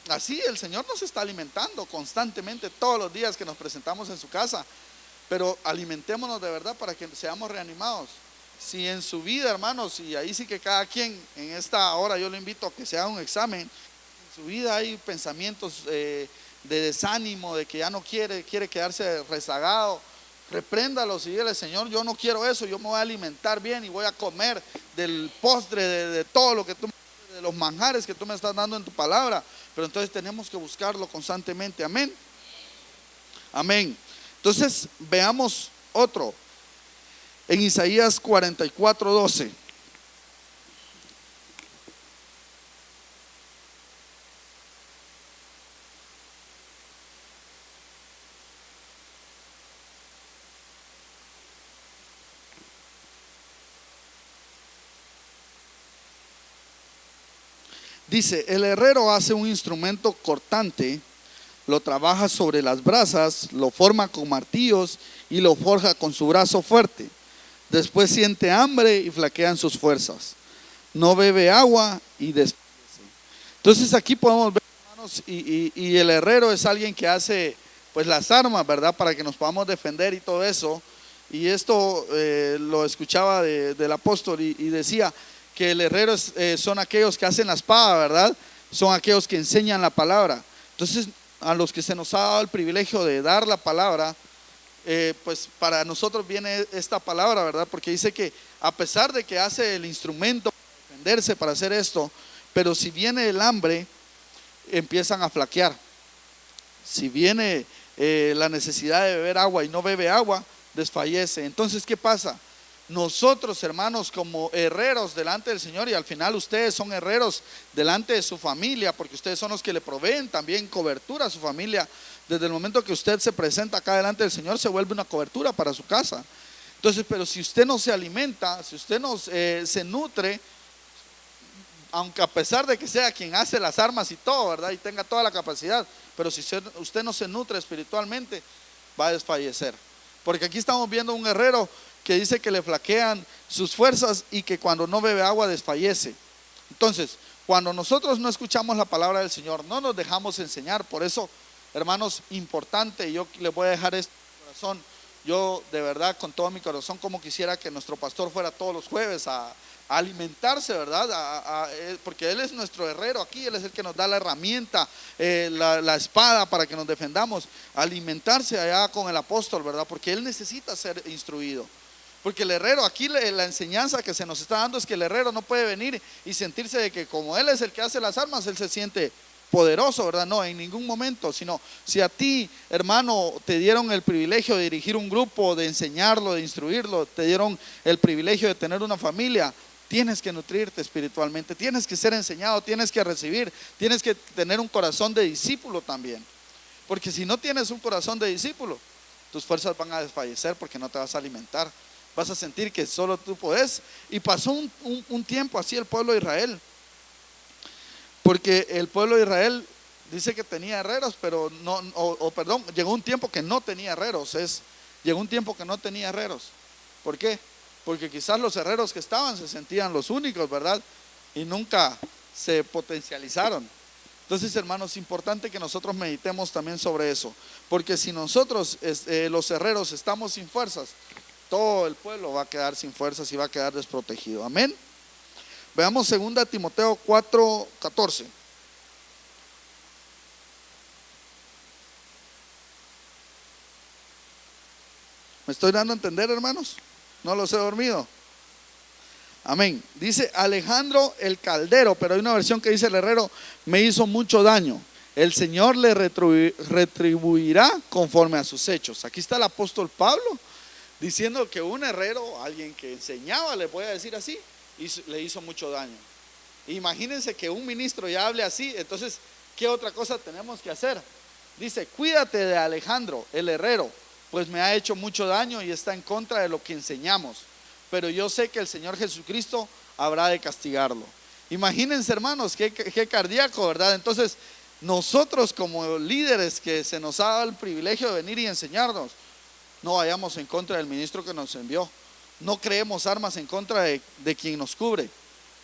Así el Señor nos está alimentando constantemente todos los días que nos presentamos en su casa, pero alimentémonos de verdad para que seamos reanimados. Si en su vida, hermanos, y ahí sí que cada quien en esta hora yo le invito a que se haga un examen, en su vida hay pensamientos de desánimo, de que ya no quiere quedarse rezagado, repréndalos y dígale: Señor, yo no quiero eso, yo me voy a alimentar bien y voy a comer del postre, de todo lo que tú, de los manjares que tú me estás dando en tu palabra. Pero entonces tenemos que buscarlo constantemente. Amén. Amén. Entonces veamos otro en Isaías 44:12. Dice: el herrero hace un instrumento cortante, lo trabaja sobre las brasas, lo forma con martillos y lo forja con su brazo fuerte. Después siente hambre y flaquean sus fuerzas. No bebe agua y desfallece. Entonces aquí podemos ver, hermanos, y el herrero es alguien que hace pues las armas, ¿verdad? Para que nos podamos defender y todo eso. Y esto lo escuchaba del apóstol y decía que el herrero son aquellos que hacen la espada, ¿verdad? Son aquellos que enseñan la palabra. Entonces, a los que se nos ha dado el privilegio de dar la palabra, pues para nosotros viene esta palabra, ¿verdad? Porque dice que a pesar de que hace el instrumento para defenderse, para hacer esto, pero si viene el hambre, empiezan a flaquear. Si viene la necesidad de beber agua y no bebe agua, desfallece. Entonces, ¿qué pasa? Nosotros, hermanos, como herreros delante del Señor, y al final ustedes son herreros delante de su familia, porque ustedes son los que le proveen también cobertura a su familia. Desde el momento que usted se presenta acá delante del Señor, se vuelve una cobertura para su casa. Entonces, pero si usted no se alimenta, si usted no se nutre, aunque a pesar de que sea quien hace las armas y todo, ¿verdad? Y tenga toda la capacidad, pero si usted no se nutre espiritualmente, va a desfallecer. Porque aquí estamos viendo un herrero que dice que le flaquean sus fuerzas y que cuando no bebe agua desfallece. Entonces, cuando nosotros no escuchamos la palabra del Señor, no nos dejamos enseñar. Por eso, hermanos, importante, yo les voy a dejar esto en mi corazón. Yo de verdad con todo mi corazón como quisiera que nuestro pastor fuera todos los jueves a alimentarse, ¿verdad? Porque él es nuestro herrero aquí, él es el que nos da la herramienta, la espada para que nos defendamos. Alimentarse allá con el apóstol, ¿verdad? Porque él necesita ser instruido. Porque el herrero, aquí la enseñanza que se nos está dando es que el herrero no puede venir y sentirse de que como él es el que hace las armas, él se siente poderoso, ¿verdad? No, en ningún momento, sino si a ti, hermano, te dieron el privilegio de dirigir un grupo, de enseñarlo, de instruirlo, te dieron el privilegio de tener una familia, tienes que nutrirte espiritualmente, tienes que ser enseñado, tienes que recibir, tienes que tener un corazón de discípulo también. Porque si no tienes un corazón de discípulo, tus fuerzas van a desfallecer porque no te vas a alimentar. Vas a sentir que solo tú podés. Y pasó un tiempo así el pueblo de Israel. Porque el pueblo de Israel dice que tenía herreros, pero perdón, llegó un tiempo que no tenía herreros. Llegó un tiempo que no tenía herreros. ¿Por qué? Porque quizás los herreros que estaban se sentían los únicos, ¿verdad? Y nunca se potencializaron. Entonces, hermanos, es importante que nosotros meditemos también sobre eso. Porque si nosotros, los herreros, estamos sin fuerzas, todo el pueblo va a quedar sin fuerzas y va a quedar desprotegido. Amén. Veamos 2 Timoteo 4:14. ¿Me estoy dando a entender, hermanos? No los he dormido. Amén. Dice Alejandro el Caldero, pero hay una versión que dice el herrero, me hizo mucho daño. El Señor le retribuirá conforme a sus hechos. Aquí está el apóstol Pablo diciendo que un herrero, alguien que enseñaba, le voy a decir así, le hizo mucho daño. Imagínense que un ministro ya hable así, entonces, ¿qué otra cosa tenemos que hacer? Dice, cuídate de Alejandro, el herrero, pues me ha hecho mucho daño y está en contra de lo que enseñamos. Pero yo sé que el Señor Jesucristo habrá de castigarlo. Imagínense, hermanos, qué cardíaco, ¿verdad? Entonces, nosotros como líderes que se nos ha dado el privilegio de venir y enseñarnos, no vayamos en contra del ministro que nos envió. No creemos armas en contra de quien nos cubre.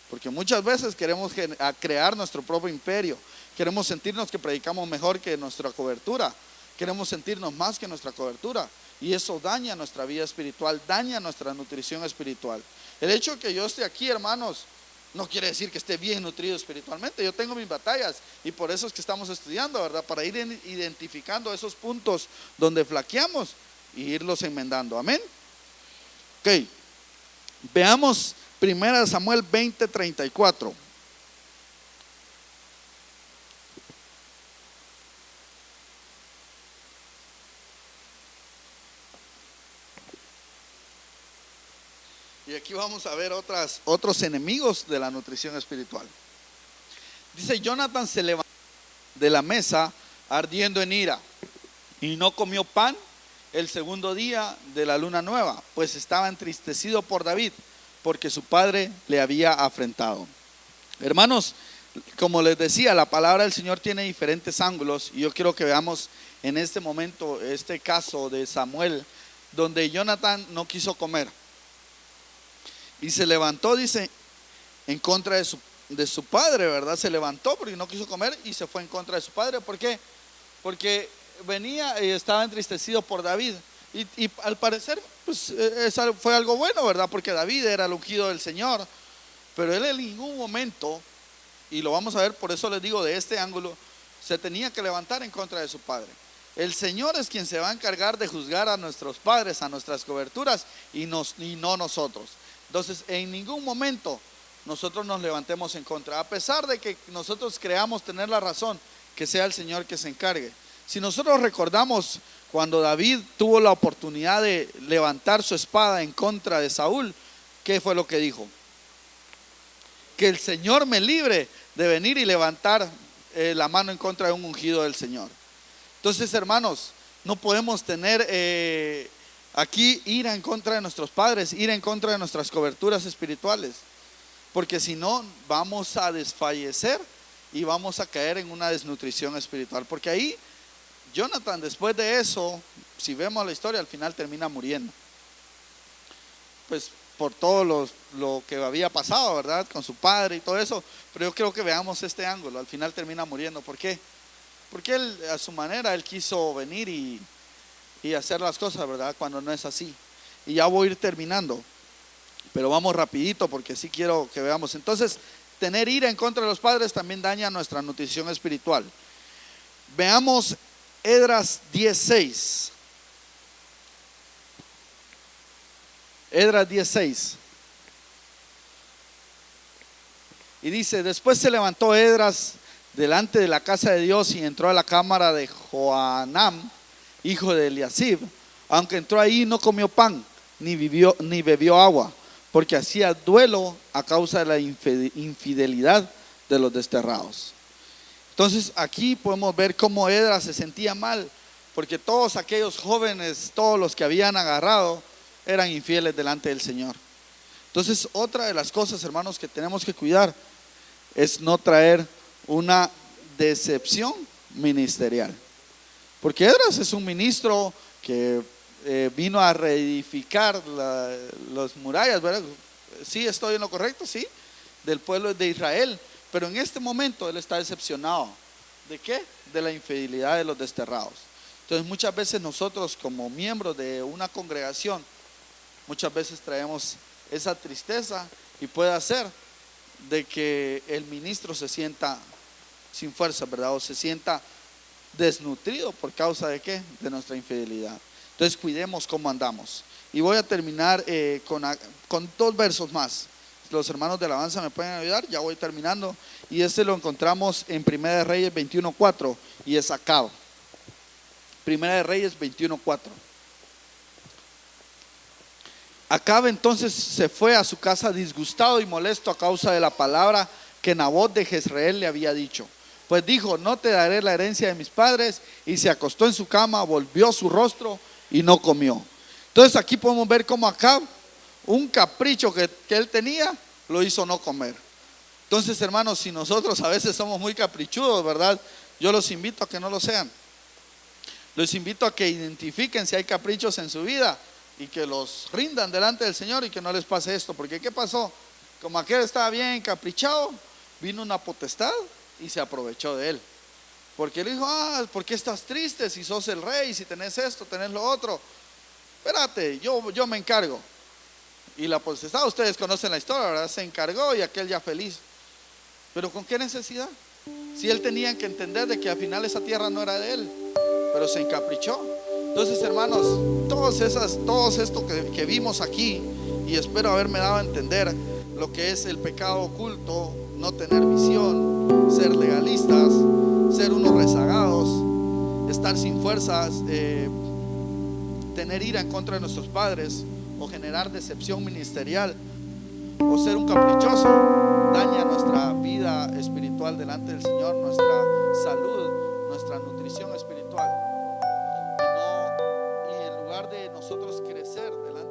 Porque muchas veces queremos crear nuestro propio imperio. Queremos sentirnos que predicamos mejor que nuestra cobertura. Queremos sentirnos más que nuestra cobertura. Y eso daña nuestra vida espiritual, daña nuestra nutrición espiritual. El hecho de que yo esté aquí, hermanos, no quiere decir que esté bien nutrido espiritualmente. Yo tengo mis batallas y por eso es que estamos estudiando, ¿verdad? Para ir identificando esos puntos donde flaqueamos y irlos enmendando. Amén. Ok. Veamos 1 Samuel 20:34. Y aquí vamos a ver otros enemigos de la nutrición espiritual. Dice, Jonathan se levantó de la mesa ardiendo en ira y no comió pan el segundo día de la luna nueva, pues estaba entristecido por David, porque su padre le había afrentado. Hermanos, como les decía, la palabra del Señor tiene diferentes ángulos y yo quiero que veamos en este momento este caso de Samuel, donde Jonathan no quiso comer. Y se levantó, dice, en contra de su padre, ¿verdad? Se levantó porque no quiso comer y se fue en contra de su padre. ¿Por qué? Porque venía y estaba entristecido por David. Y al parecer pues, fue algo bueno, ¿verdad? Porque David era el ungido del Señor. Pero él en ningún momento, y lo vamos a ver, por eso les digo de este ángulo, se tenía que levantar en contra de su padre. El Señor es quien se va a encargar de juzgar a nuestros padres, a nuestras coberturas, y no nosotros. Entonces, en ningún momento nosotros nos levantemos en contra, a pesar de que nosotros creamos tener la razón, que sea el Señor que se encargue. Si nosotros recordamos cuando David tuvo la oportunidad de levantar su espada en contra de Saúl, ¿qué fue lo que dijo? Que el Señor me libre de venir y levantar la mano en contra de un ungido del Señor. Entonces, hermanos, no podemos tener aquí ira en contra de nuestros padres, ira en contra de nuestras coberturas espirituales, porque si no vamos a desfallecer y vamos a caer en una desnutrición espiritual. Porque ahí Jonathan, después de eso, si vemos la historia, al final termina muriendo, pues por todo lo que había pasado, ¿verdad? Con su padre y todo eso. Pero yo creo que veamos este ángulo. Al final termina muriendo. ¿Por qué? Porque él, a su manera, él quiso venir y hacer las cosas, ¿verdad? Cuando no es así. Y ya voy a ir terminando, pero vamos rapidito porque sí quiero que veamos. Entonces, tener ira en contra de los padres también daña nuestra nutrición espiritual. Veamos Esdras 10:6. Esdras 10:6. Y dice: después se levantó Esdras delante de la casa de Dios y entró a la cámara de Joanam, hijo de Eliasib. Aunque entró ahí, no comió pan, ni bebió agua, porque hacía duelo a causa de la infidelidad de los desterrados. Entonces aquí podemos ver cómo Esdras se sentía mal, porque todos aquellos jóvenes, todos los que habían agarrado, eran infieles delante del Señor. Entonces, otra de las cosas, hermanos, que tenemos que cuidar es no traer una decepción ministerial. Porque Esdras es un ministro que vino a reedificar las murallas, ¿verdad? Sí, estoy en lo correcto, sí, del pueblo de Israel. Pero en este momento él está decepcionado. ¿De qué? De la infidelidad de los desterrados. Entonces, muchas veces nosotros, como miembros de una congregación, muchas veces traemos esa tristeza y puede hacer de que el ministro se sienta sin fuerza, ¿verdad? O se sienta desnutrido por causa de ¿qué? De nuestra infidelidad. Entonces, cuidemos cómo andamos. Y voy a terminar con 2 versos más. Los hermanos de alabanza me pueden ayudar, ya voy terminando. Y este lo encontramos en Primera de Reyes 21:4 y es Acab. Primera de Reyes 21:4. Acab entonces se fue a su casa disgustado y molesto a causa de la palabra que Nabot de Jezreel le había dicho. Pues dijo: no te daré la herencia de mis padres. Y se acostó en su cama, volvió su rostro y no comió. Entonces aquí podemos ver cómo Acab, un capricho que él tenía, lo hizo no comer. Entonces, hermanos, si nosotros a veces somos muy caprichudos, ¿verdad? Yo los invito a que no lo sean. Los invito a que identifiquen si hay caprichos en su vida y que los rindan delante del Señor y que no les pase esto. Porque ¿qué pasó? Como aquel estaba bien encaprichado, vino una potestad y se aprovechó de él. Porque él dijo: ¿por qué estás triste si sos el rey, si tenés esto, tenés lo otro? Espérate, yo me encargo. Y la potestad, ustedes conocen la historia, ¿verdad? Se encargó y aquel ya feliz. Pero ¿con qué necesidad? Si él tenía que entender de que al final esa tierra no era de él, pero se encaprichó. Entonces, hermanos, todos esto que vimos aquí, y espero haberme dado a entender lo que es el pecado oculto, no tener visión, ser legalistas, ser unos rezagados, estar sin fuerzas, tener ira en contra de nuestros padres, o generar decepción ministerial, o ser un caprichoso, daña nuestra vida espiritual delante del Señor, nuestra salud, nuestra nutrición espiritual. Y en lugar de nosotros crecer delante